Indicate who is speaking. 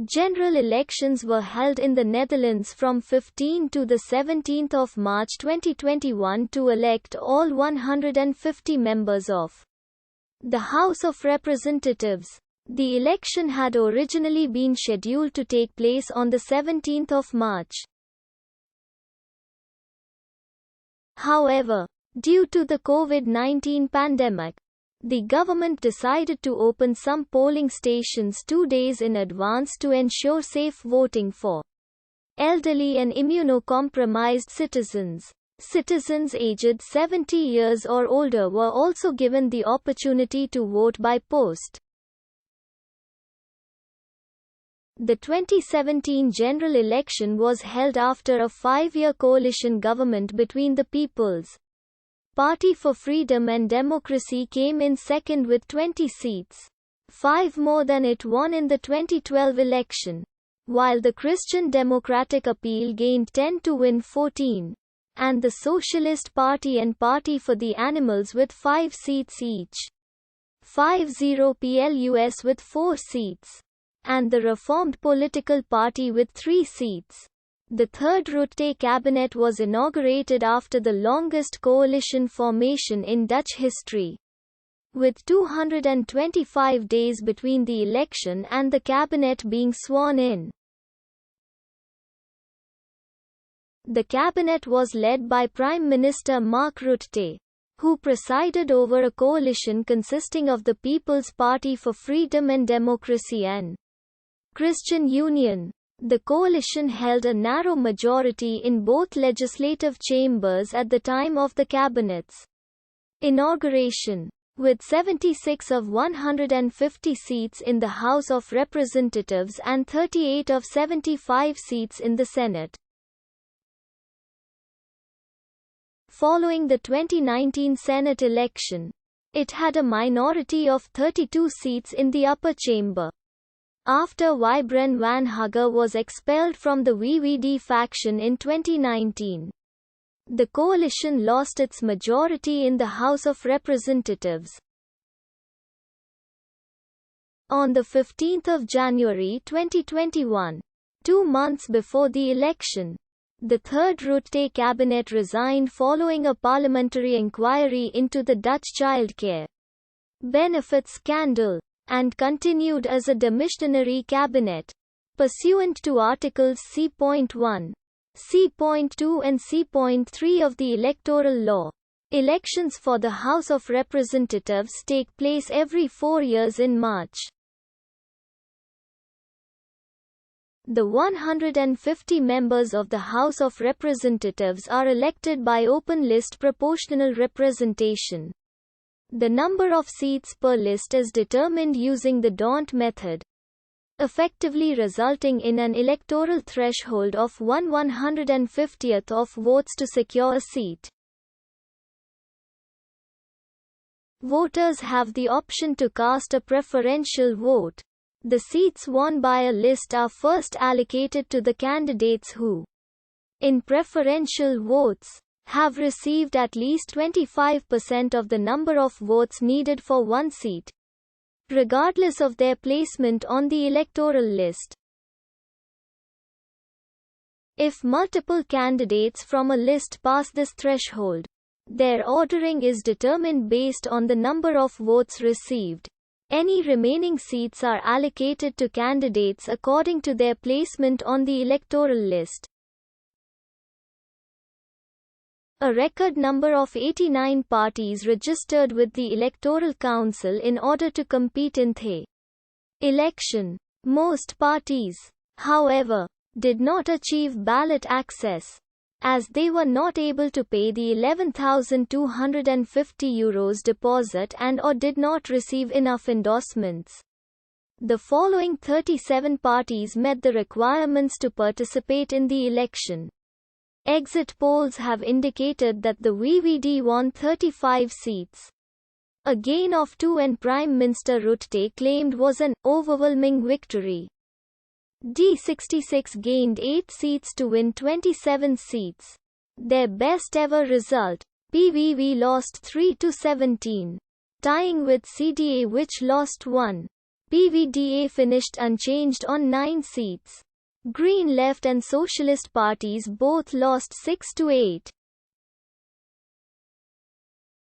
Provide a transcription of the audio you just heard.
Speaker 1: General elections were held in the Netherlands from 15 to 17 March 2021 to elect all 150 members of the House of Representatives. The election had originally been scheduled to take place on 17 March. However, due to the COVID-19 pandemic, the government decided to open some polling stations 2 days in advance to ensure safe voting for elderly and immunocompromised citizens. Citizens aged 70 years or older were also given the opportunity to vote by post. The 2017 general election was held after a 5-year coalition government between the People's Party for Freedom and Democracy came in second with 20 seats, 5 more than it won in the 2012 election, while the Christian Democratic Appeal gained 10 to win 14, and the Socialist Party and Party for the Animals with 5 seats each, 50 plus with 4 seats, and the Reformed Political Party with 3 seats. The third Rutte cabinet was inaugurated after the longest coalition formation in Dutch history, with 225 days between the election and the cabinet being sworn in. The cabinet was led by Prime Minister Mark Rutte, who presided over a coalition consisting of the People's Party for Freedom and Democracy and Christian Union. The coalition held a narrow majority in both legislative chambers at the time of the cabinet's inauguration, with 76 of 150 seats in the House of Representatives and 38 of 75 seats in the Senate. Following the 2019 Senate election, it had a minority of 32 seats in the upper chamber. After Wybren van Hugge was expelled from the VVD faction in 2019, the coalition lost its majority in the House of Representatives. On 15 January 2021, 2 months before the election, the third Rutte cabinet resigned following a parliamentary inquiry into the Dutch childcare benefits scandal, and continued as a demissionary cabinet. Pursuant to Articles C.1, C.2 and C.3 of the Electoral Law, elections for the House of Representatives take place every 4 years in March. The 150 members of the House of Representatives are elected by open list proportional representation. The number of seats per list is determined using the D'Hondt method, effectively resulting in an electoral threshold of 1/150th of votes to secure a seat. Voters have the option to cast a preferential vote. The seats won by a list are first allocated to the candidates who, in preferential votes, have received at least 25% of the number of votes needed for one seat, regardless of their placement on the electoral list. If multiple candidates from a list pass this threshold, their ordering is determined based on the number of votes received. Any remaining seats are allocated to candidates according to their placement on the electoral list. A record number of 89 parties registered with the Electoral Council in order to compete in the election. Most parties, however, did not achieve ballot access, as they were not able to pay the €11,250 deposit and/or did not receive enough endorsements. The following 37 parties met the requirements to participate in the election. Exit polls have indicated that the VVD won 35 seats, a gain of 2, and Prime Minister Rutte claimed was an overwhelming victory. D66 gained 8 seats to win 27 seats, their best ever result. PVV lost 3 to 17, tying with CDA, which lost 1. PVDA finished unchanged on 9 seats. Green Left and Socialist parties both lost 6 to 8.